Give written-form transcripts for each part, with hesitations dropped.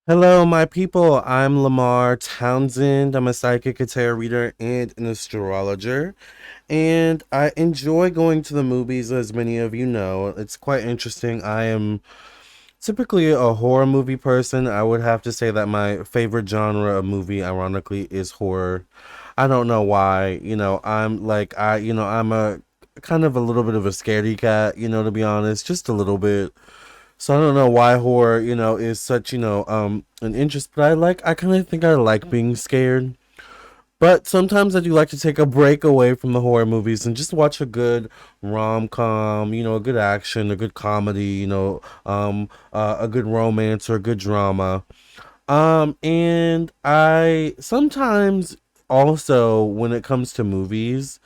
Hello, my people. I'm Lamarr Townsend. I'm a psychic, a tarot reader, and an astrologer. And I enjoy going to the movies, as many of you know. It's quite interesting. I am typically a horror movie person. I would have to say that my favorite genre of movie, ironically, is horror. I don't know why. I'm a kind of a little bit of a scaredy cat, to be honest, just a little bit. So I don't know why horror, is such, an interest, but I kind of think I like being scared. But sometimes I do like to take a break away from the horror movies and just watch a good rom com, a good action, a good comedy, a good romance or a good drama. And I sometimes also, when it comes to movies,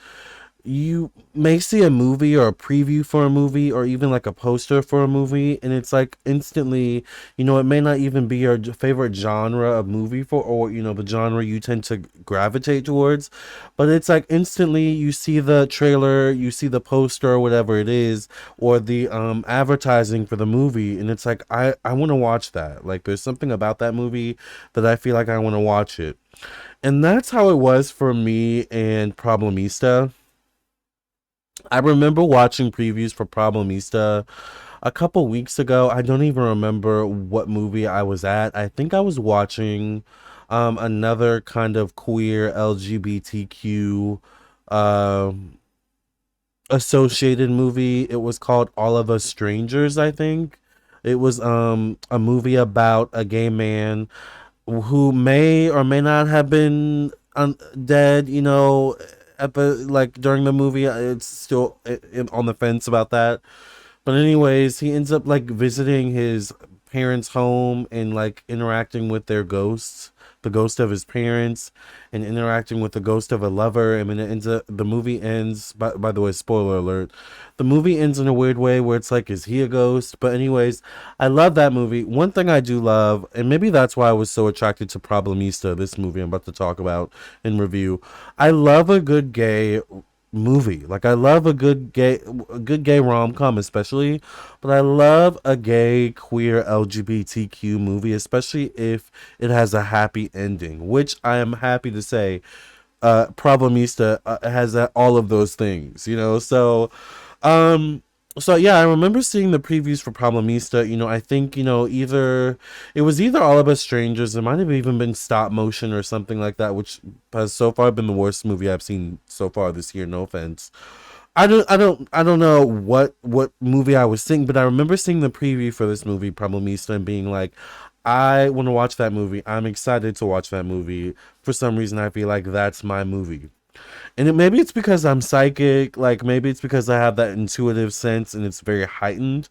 you may see a movie or a preview for a movie or even like a poster for a movie, and it's like instantly, it may not even be your favorite genre of movie for, or the genre you tend to gravitate towards, but it's like instantly you see the trailer, you see the poster or whatever it is, or the advertising for the movie, and it's like I want to watch that. Like there's something about that movie that I feel like I want to watch it. And that's how it was for me and Problemista. I remember watching previews for Problemista a couple weeks ago. I don't even remember what movie I was at. I think I was watching another kind of queer LGBTQ um associated movie. It was called All of Us Strangers, I think. It was a movie about a gay man who may or may not have been dead, at the like during the movie. It's still on the fence about that. But anyways, he ends up like visiting his parents' home and like interacting with their ghosts, the ghost of his parents, and interacting with the ghost of a lover. And then the movie ends. By the way, spoiler alert. The movie ends in a weird way where it's like, is he a ghost? But anyways, I love that movie. One thing I do love, and maybe that's why I was so attracted to Problemista, this movie I'm about to talk about in review. I love a good gay movie. Like I love a good gay rom-com especially, but I love a gay queer LGBTQ movie, especially if it has a happy ending, which I am happy to say Problemista has all of those things, um so yeah, I remember seeing the previews for Problemista. I think either it was either All of Us Strangers. It might have even been stop motion or something like that, which has so far been the worst movie I've seen so far this year. No offense. I don't know what movie I was seeing, but I remember seeing the preview for this movie Problemista and being like, I want to watch that movie. I'm excited to watch that movie. For some reason, I feel like that's my movie. And maybe it's because I'm psychic, like maybe it's because I have that intuitive sense and it's very heightened.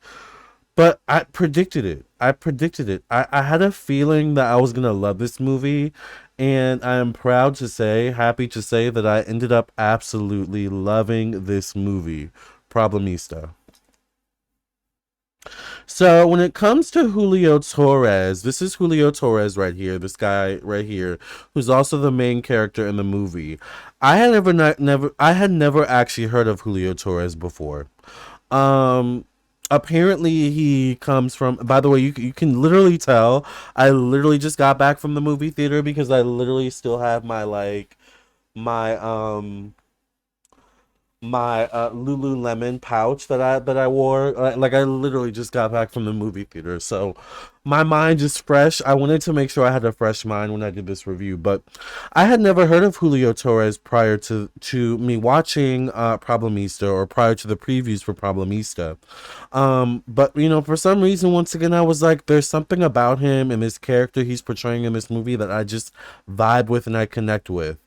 But I predicted it. I predicted it. I had a feeling that I was gonna love this movie, and I am proud to say, happy to say that I ended up absolutely loving this movie, Problemista. So when it comes to Julio Torres, this is Julio Torres right here, this guy right here, who's also the main character in the movie. I had never actually heard of Julio Torres before. Um, Apparently he comes from. By the way, you can literally tell. I literally just got back from the movie theater because I literally still have my Lululemon pouch that I wore. Like I literally just got back from the movie theater, so my mind is fresh. I wanted to make sure I had a fresh mind when I did this review, but I had never heard of Julio Torres prior to me watching Problemista, or prior to the previews for Problemista. But for some reason, once again, I was like, there's something about him and this character he's portraying in this movie that I just vibe with and I connect with.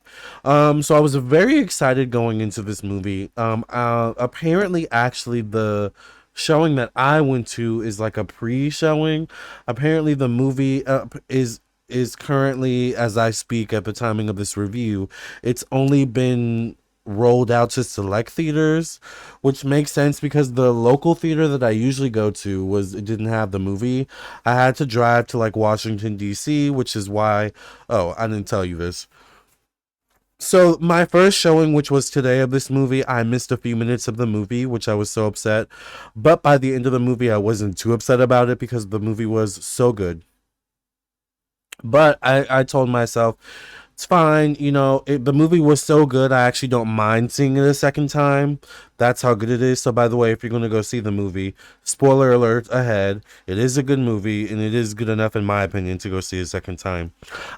So I was very excited going into this movie. Apparently, actually, the showing that I went to is like a pre-showing. Apparently, the movie is currently, as I speak at the timing of this review, it's only been rolled out to select theaters, which makes sense because the local theater that I usually go to was it didn't have the movie. I had to drive to like Washington D.C., which is why. Oh, I didn't tell you this. So my first showing, which was today of this movie, I missed a few minutes of the movie, which I was so upset. But by the end of the movie, I wasn't too upset about it because the movie was so good. But I told myself it's fine. The movie was so good. I actually don't mind seeing it a second time. That's how good it is. So, by the way, if you're going to go see the movie, spoiler alert ahead, it is a good movie and it is good enough, in my opinion, to go see a second time.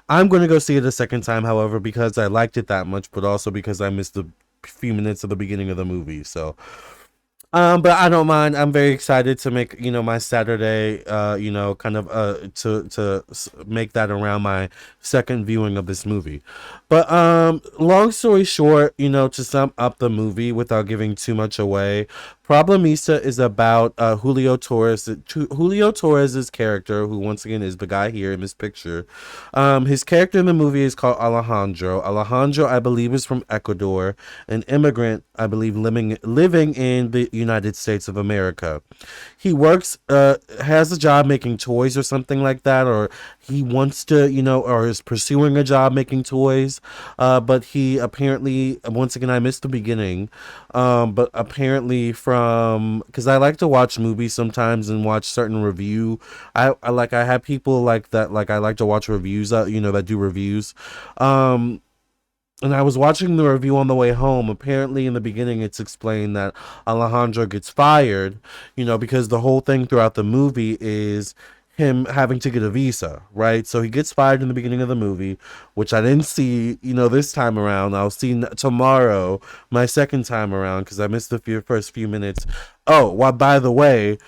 I'm going to go see it a second time, however, because I liked it that much, but also because I missed the few minutes of the beginning of the movie. So, but I don't mind. I'm very excited to make my Saturday, kind of make that around my second viewing of this movie. But long story short, to sum up the movie without giving too much away, Problemista is about Julio Torres's character, who once again is the guy here in this picture. His character in the movie is called Alejandro. Alejandro, I believe, is from Ecuador, an immigrant, I believe, living in the United States of America. He has a job making toys or something like that, or he wants to, or is pursuing a job making toys. But he apparently, once again, I missed the beginning. But apparently, from because I like to watch movies sometimes and watch certain review. I have people like that. Like I like to watch reviews. That do reviews. Um, and I was watching the review on the way home. Apparently, in the beginning, it's explained that Alejandro gets fired, because the whole thing throughout the movie is him having to get a visa, right? So he gets fired in the beginning of the movie, which I didn't see, this time around. I'll see tomorrow, my second time around, because I missed the first few minutes. Oh, well, by the way,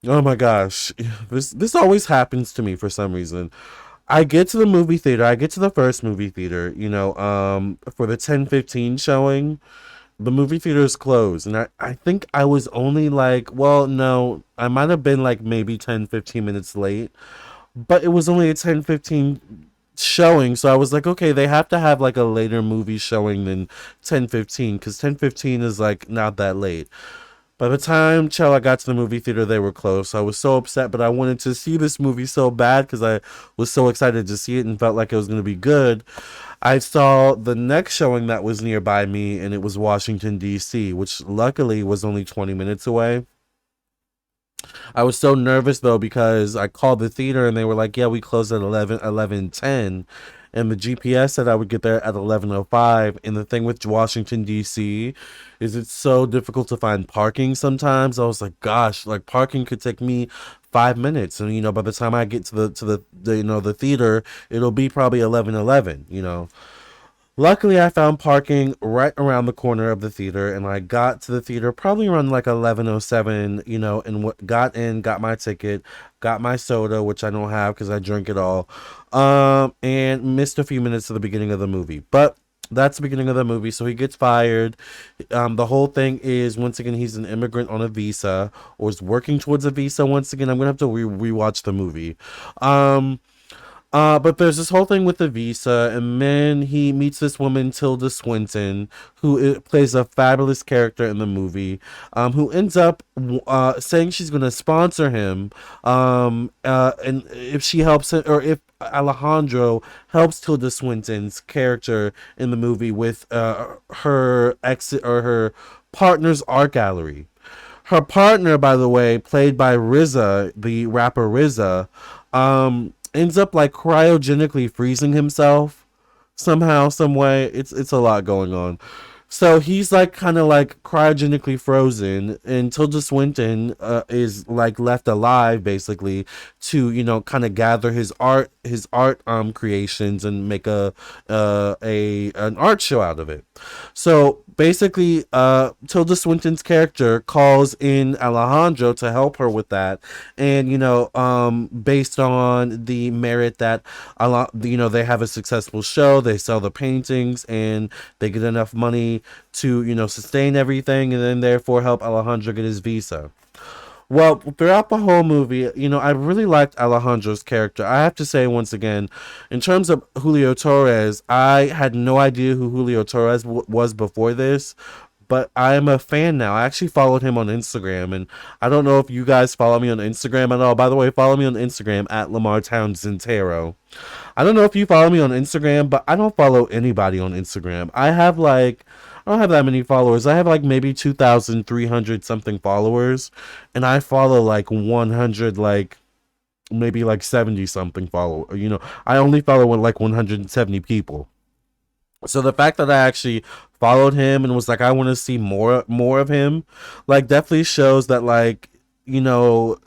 oh my gosh, this always happens to me for some reason. I get to the movie theater. I get to the first movie theater, for the 10:15 showing. The movie theater is closed. And I think I was only like, well, no, I might have been like maybe 10-15 minutes late, but it was only a 10:15 showing. So I was like, okay, they have to have like a later movie showing than 10:15 because 10:15 is like not that late. By the time Chella got to the movie theater, they were closed. So I was so upset, but I wanted to see this movie so bad because I was so excited to see it and felt like it was going to be good. I saw the next showing that was nearby me, and it was Washington, D.C., which luckily was only 20 minutes away. I was so nervous though because I called the theater and they were like, "Yeah, we close at 11:10," and the GPS said I would get there at 11:05. And the thing with Washington D.C. is it's so difficult to find parking sometimes. I was like, "Gosh, like parking could take me 5 minutes," and by the time I get to the theater, it'll be probably 11:11. Luckily, I found parking right around the corner of the theater, and I got to the theater probably around like 11:07. And got in, got my ticket, got my soda, which I don't have because I drink it all, and missed a few minutes of the beginning of the movie. But that's the beginning of the movie. So he gets fired. The whole thing is once again he's an immigrant on a visa or is working towards a visa. Once again, I'm gonna have to rewatch the movie. Um, but there's this whole thing with the visa, and then he meets this woman, Tilda Swinton, who plays a fabulous character in the movie, who ends up saying she's going to sponsor him, and if she helps him, or if Alejandro helps Tilda Swinton's character in the movie with her exit or her partner's art gallery. Her partner, by the way, played by RZA, the rapper RZA, ends up like cryogenically freezing himself somehow, some way. It's a lot going on. So he's like kind of like cryogenically frozen, and Tilda Swinton is like left alive basically to kind of gather his art creations and make a an art show out of it. So basically, Tilda Swinton's character calls in Alejandro to help her with that, and based on the merit that they have a successful show, they sell the paintings, and they get enough money to sustain everything, and then therefore help Alejandro get his visa. Well, throughout the whole movie, I really liked Alejandro's character. I have to say, once again, in terms of Julio Torres, I had no idea who Julio Torres was before this, but I am a fan now. I actually followed him on Instagram, and I don't know if you guys follow me on Instagram at all. By the way, follow me on Instagram at Lamarr Townsend Tarot. I don't know if you follow me on Instagram, but I don't follow anybody on Instagram. I don't have that many followers. I have like maybe 2,300 something followers, and I follow like 100 like maybe like 70 something follow. I only follow like 170 people. So the fact that I actually followed him and was like, I want to see more of him, like definitely shows that like, you know,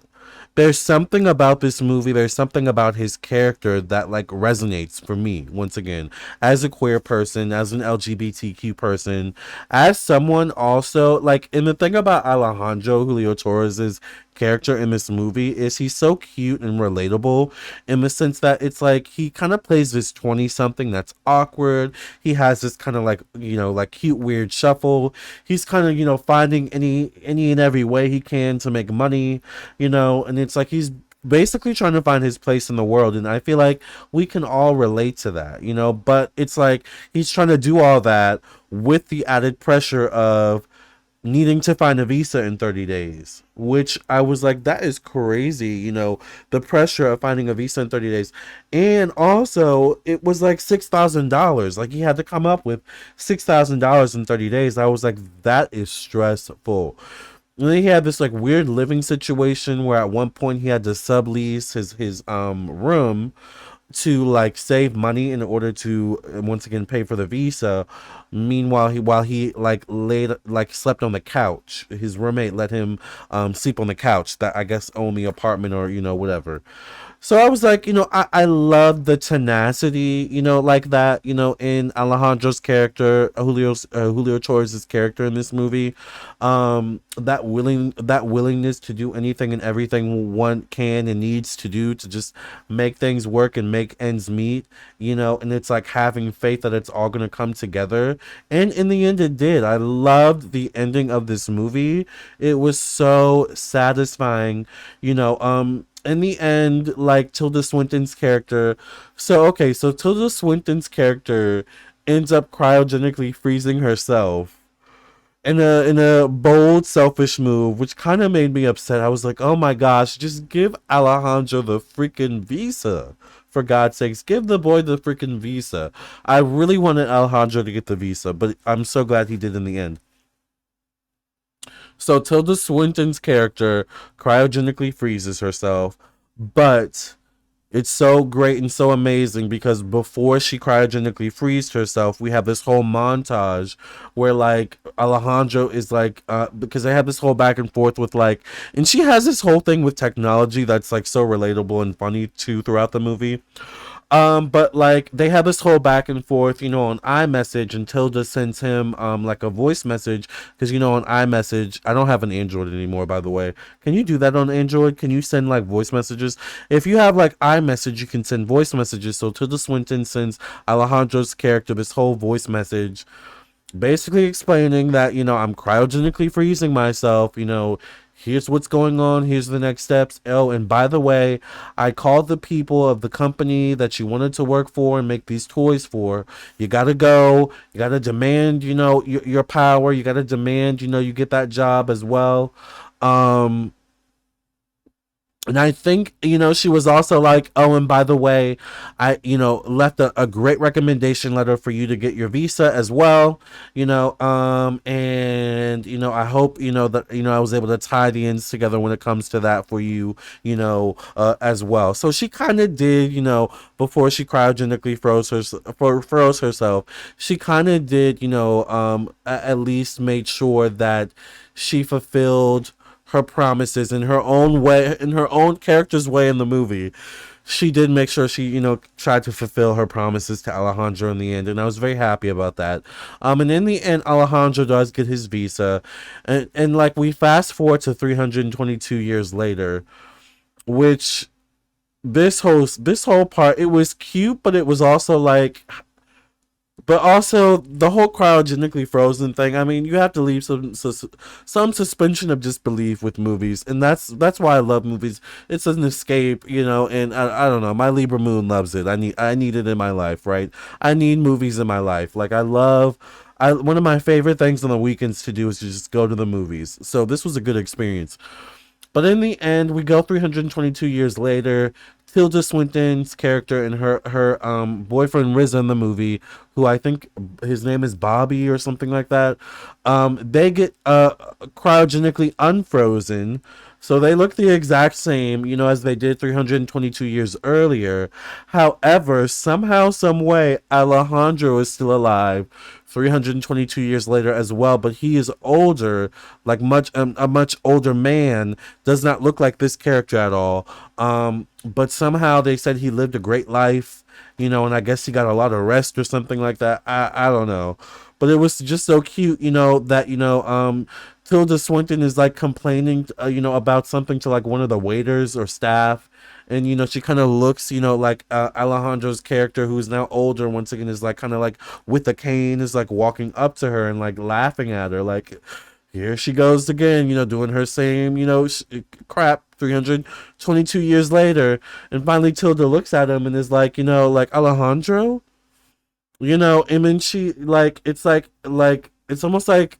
there's something about this movie, there's something about his character that like resonates for me once again, as a queer person, as an LGBTQ person, as someone also like. And the thing about Alejandro Julio Torres's character in this movie is he's so cute and relatable, in the sense that it's like he kind of plays this 20 something that's awkward. He has this kind of like, like cute weird shuffle. He's kind of, finding any and every way he can to make money, and it's like he's basically trying to find his place in the world. And I feel like we can all relate to that, but it's like he's trying to do all that with the added pressure of needing to find a visa in 30 days, which I was like, that is crazy, the pressure of finding a visa in 30 days. And also, it was like $6,000. Like, he had to come up with $6,000 in 30 days. I was like, that is stressful. And then he had this like weird living situation where at one point he had to sublease his room to like save money in order to once again pay for the visa. Meanwhile, while he like laid like slept on the couch, his roommate let him sleep on the couch that I guess owned the apartment, or whatever. So I was like, I love the tenacity, like that, in Alejandro's character, Julio Torres' character in this movie. That willingness to do anything and everything one can and needs to do to just make things work and make ends meet, and it's like having faith that it's all gonna come together. And in the end it did. I loved the ending of this movie. It was so satisfying, in the end, like Tilda Swinton's character. So okay, so Tilda Swinton's character ends up cryogenically freezing herself in a bold, selfish move, which kind of made me upset. I was like, oh my gosh, just give Alejandro the freaking visa. For God's sakes, give the boy the freaking visa. I really wanted Alejandro to get the visa, but I'm so glad he did in the end. So Tilda Swinton's character cryogenically freezes herself, but it's so great and so amazing because before she cryogenically freezed herself, we have this whole montage where like Alejandro is like, because they have this whole back and forth with like, and she has this whole thing with technology that's like so relatable and funny too throughout the movie. But like they have this whole back and forth, on iMessage, and Tilda sends him like a voice message because on iMessage, I don't have an Android anymore, by the way. Can you do that on Android? Can you send like voice messages? If you have like iMessage, you can send voice messages. So Tilda Swinton sends Alejandro's character this whole voice message basically explaining that I'm cryogenically freezing myself. Here's what's going on, here's the next steps. Oh, and by the way, I called the people of the company that you wanted to work for and make these toys for. You gotta go, you gotta demand your power, you gotta demand you get that job as well. And I think, she was also like, oh, and by the way, I, left a great recommendation letter for you to get your visa as well, and, I hope, that, I was able to tie the ends together when it comes to that for you, as well. So she kind of did, before she cryogenically froze herself, she kind of did, at least made sure that she fulfilled her promises in her own way, in her own character's way in the movie. She did make sure she, tried to fulfill her promises to Alejandro in the end, and I was very happy about that. And in the end, Alejandro does get his visa, and like we fast forward to 322 years later, which this whole part, it was cute, but it was also like, but also the whole cryogenically frozen thing. I mean, you have to leave some suspension of disbelief with movies, and that's why I love movies. It's an escape, and I don't know. My Libra moon loves it. I need it in my life, right? I need movies in my life. Like one of my favorite things on the weekends to do is to just go to the movies. So this was a good experience. But in the end, we go 322 years later. Tilda Swinton's character and her boyfriend Riz in the movie, who I think his name is Bobby or something like that. They get cryogenically unfrozen So they look the exact same, as they did 322 years earlier. However, somehow, some way, Alejandro is still alive 322 years later as well, but he is older, like a much older man. Does not look like this character at all. But somehow they said he lived a great life, and I guess he got a lot of rest or something like that. I don't know, but it was just so cute, that Tilda Swinton is like complaining, about something to like one of the waiters or staff. And she kind of looks, like Alejandro's character, who is now older, once again is like kind of like with a cane, is like walking up to her and like laughing at her, like here she goes again, doing her same, crap 322 years later. And finally Tilda looks at him and is like, like Alejandro, and then she like it's almost like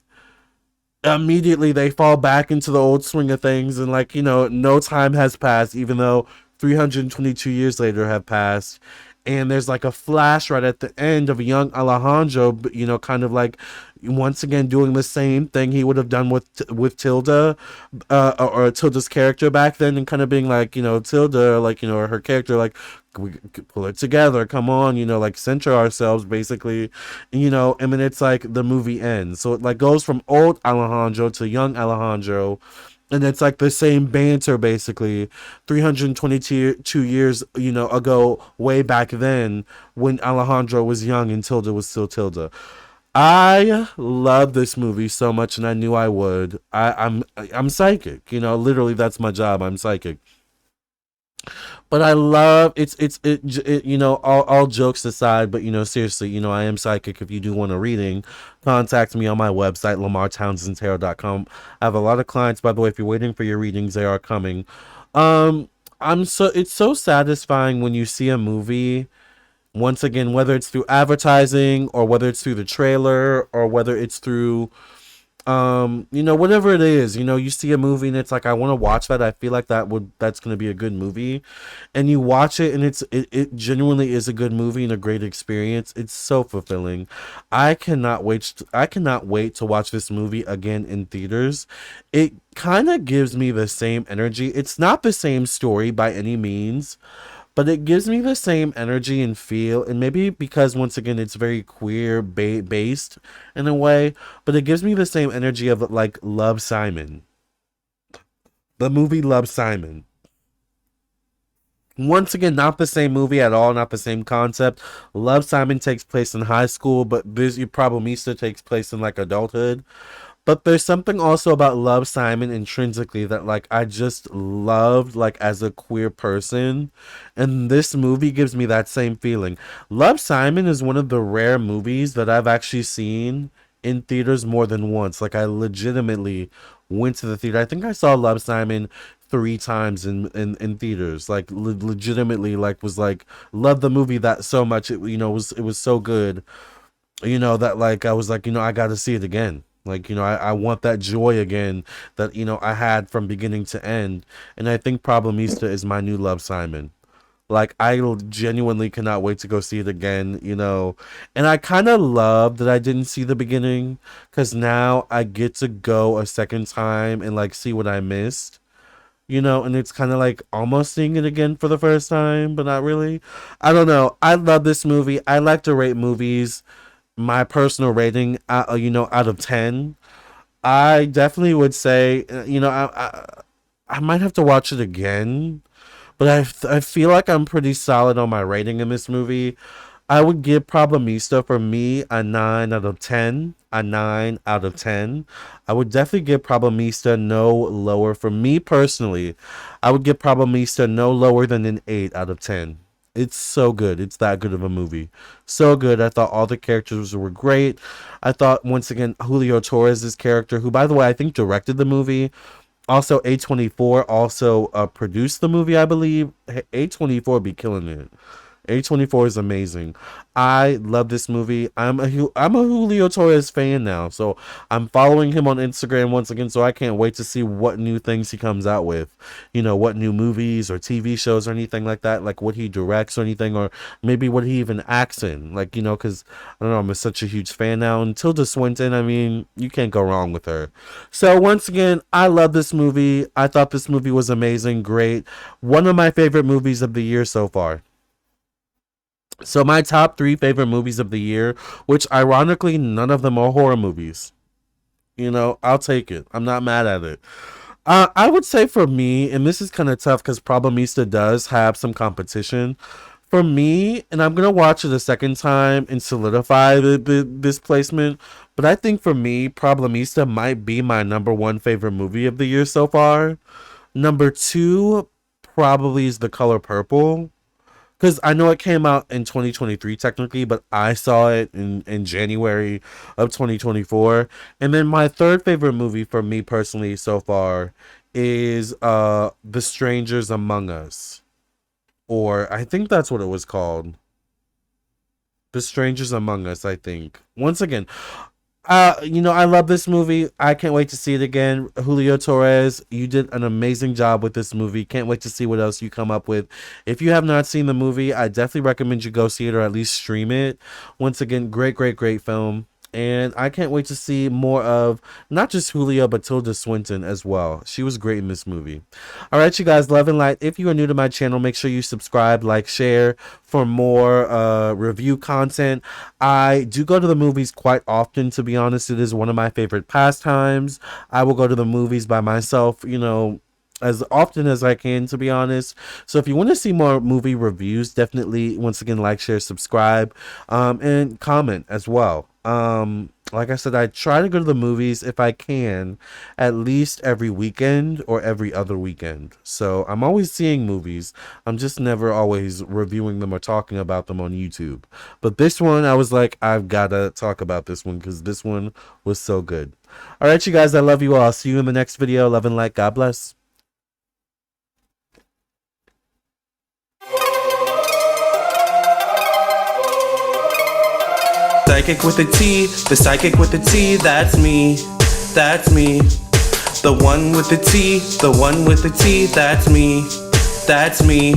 immediately they fall back into the old swing of things, and like no time has passed, even though 322 years later have passed. And there's like a flash right at the end of a young Alejandro, kind of like once again doing the same thing he would have done with Tilda, or Tilda's character back then, and kind of being like, Tilda, like, her character, like, we pull it together, come on, like center ourselves basically. And then it's like the movie ends, so it like goes from old Alejandro to young Alejandro, and it's like the same banter basically 322 years ago, way back then, when Alejandro was young and Tilda was still Tilda. I love this movie so much, and I knew I would. I'm psychic, literally that's my job. I'm psychic. But I love it, all jokes aside, but seriously, I am psychic. If you do want a reading, contact me on my website, lamartownsendtarot.com. I have a lot of clients, by the way. If you're waiting for your readings, they are coming. It's so satisfying when you see a movie, once again, whether it's through advertising, or whether it's through the trailer, or whether it's through whatever it is. You see a movie and it's like, I want to watch that. I feel like that's going to be a good movie, and you watch it, and it genuinely is a good movie and a great experience. It's so fulfilling. I cannot wait to watch this movie again in theaters. It kind of gives me the same energy. It's not the same story by any means, but it gives me the same energy and feel. And maybe because, once again, it's very queer based in a way, but it gives me the same energy of like Love, Simon, the movie Love, Simon. Once again, not the same movie at all, not the same concept. Love, Simon takes place in high school, but this Problemista takes place in like adulthood. But there's something also about Love, Simon intrinsically that like I just loved, like, as a queer person. And this movie gives me that same feeling. Love, Simon is one of the rare movies that I've actually seen in theaters more than once. Like, I legitimately went to the theater. I think I saw Love, Simon 3 times in theaters. Like, legitimately, like, was like, loved the movie that so much. It was so good, that like I was like, I gotta see it again. Like, I want that joy again that, I had from beginning to end. And I think Problemista is my new Love, Simon. Like, I genuinely cannot wait to go see it again. And I kind of love that I didn't see the beginning, because now I get to go a second time and like see what I missed. And it's kind of like almost seeing it again for the first time, but not really. I don't know. I love this movie. I like to rate movies. My personal rating, out of 10, I definitely would say, I might have to watch it again, but I feel like I'm pretty solid on my rating in this movie. I would give Problemista, for me, a 9 out of 10. A 9 out of 10. I would definitely give Problemista no lower. For me personally, I would give Problemista no lower than an 8 out of 10. It's so good. It's that good of a movie. So good. I thought all the characters were great. I thought, once again, Julio Torres' character, who, by the way, I think directed the movie. Also, A24 also produced the movie, I believe. A24 be killing it. A24 is amazing. I love this movie. I'm a Julio Torres fan now, so I'm following him on Instagram once again. So I can't wait to see what new things he comes out with. You know, what new movies or TV shows or anything like that, like what he directs or anything, or maybe what he even acts in. Like, you know, because I don't know, I'm such a huge fan now. And Tilda Swinton, I mean, you can't go wrong with her. So once again, I love this movie. I thought this movie was amazing, great. One of my favorite movies of the year so far. So my top three favorite movies of the year, which ironically none of them are horror movies. You know, I'll take it. I'm not mad at it. I would say for me, and this is kind of tough because Problemista does have some competition. For me, and I'm gonna watch it a second time and solidify this placement. But I think for me, Problemista might be my number one favorite movie of the year so far. Number two probably is The Color Purple, because I know it came out in 2023 technically, but I saw it in January of 2024. And then my third favorite movie for me personally so far is The Strangers Among Us. Or I think that's what it was called. The Strangers Among Us, I think. Once again, you know, I love this movie. I can't wait to see it again. Julio Torres, you did an amazing job with this movie. Can't wait to see what else you come up with. If you have not seen the movie, I definitely recommend you go see it or at least stream it. Once again, great, great, great film. And I can't wait to see more of not just Julio, but Tilda Swinton as well. She was great in this movie. All right, you guys, love and light. If you are new to my channel, make sure you subscribe, like, share for more review content. I do go to the movies quite often, to be honest. It is one of my favorite pastimes. I will go to the movies by myself, you know, as often as I can, to be honest. So if you want to see more movie reviews, definitely, once again, like, share, subscribe, and comment as well. Like I said, I try to go to the movies if I can, at least every weekend or every other weekend. So I'm always seeing movies. I'm just never always reviewing them or talking about them on YouTube. But this one, I was like, I've got to talk about this one because this one was so good. All right, you guys, I love you all. See you in the next video. Love and light. God bless. Psychic with a T, the psychic with the T, that's me, that's me. The one with the T, the one with the T, that's me, that's me.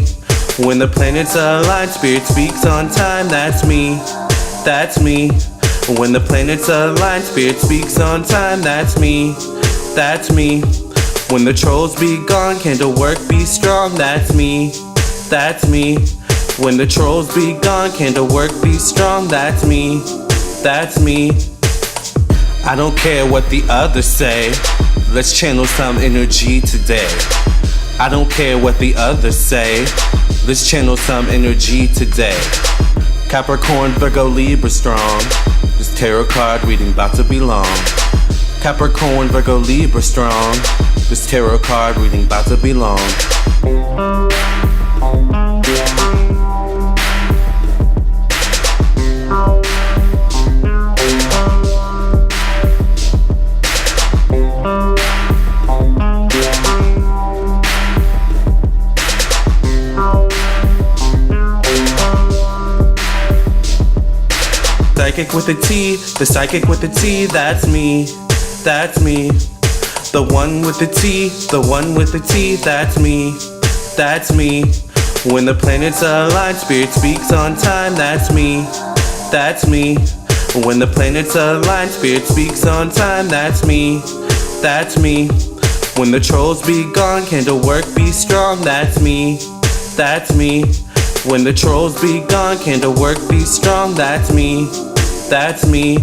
When the planets align, spirit speaks on time, that's me, that's me. When the planets align, spirit speaks on time, that's me, that's me. When the trolls be gone, candle work be strong, that's me, that's me. When the trolls be gone, candle work be strong, that's me, that's me. I don't care what the others say, let's channel some energy today. I don't care what the others say, let's channel some energy today. Capricorn, Virgo, Libra strong, this tarot card reading about to be long. Capricorn, Virgo, Libra strong, this tarot card reading about to be long. Psychic with a T, the psychic with the T, that's me, that's me. The one with the T, the one with the T, that's me, that's me. When the planets align, spirit speaks on time, that's me, that's me. When the planets align, spirit speaks on time, that's me, that's me. When the trolls be gone, candle work be strong, that's me, that's me. When the trolls be gone, candle work be strong, that's me, that's me.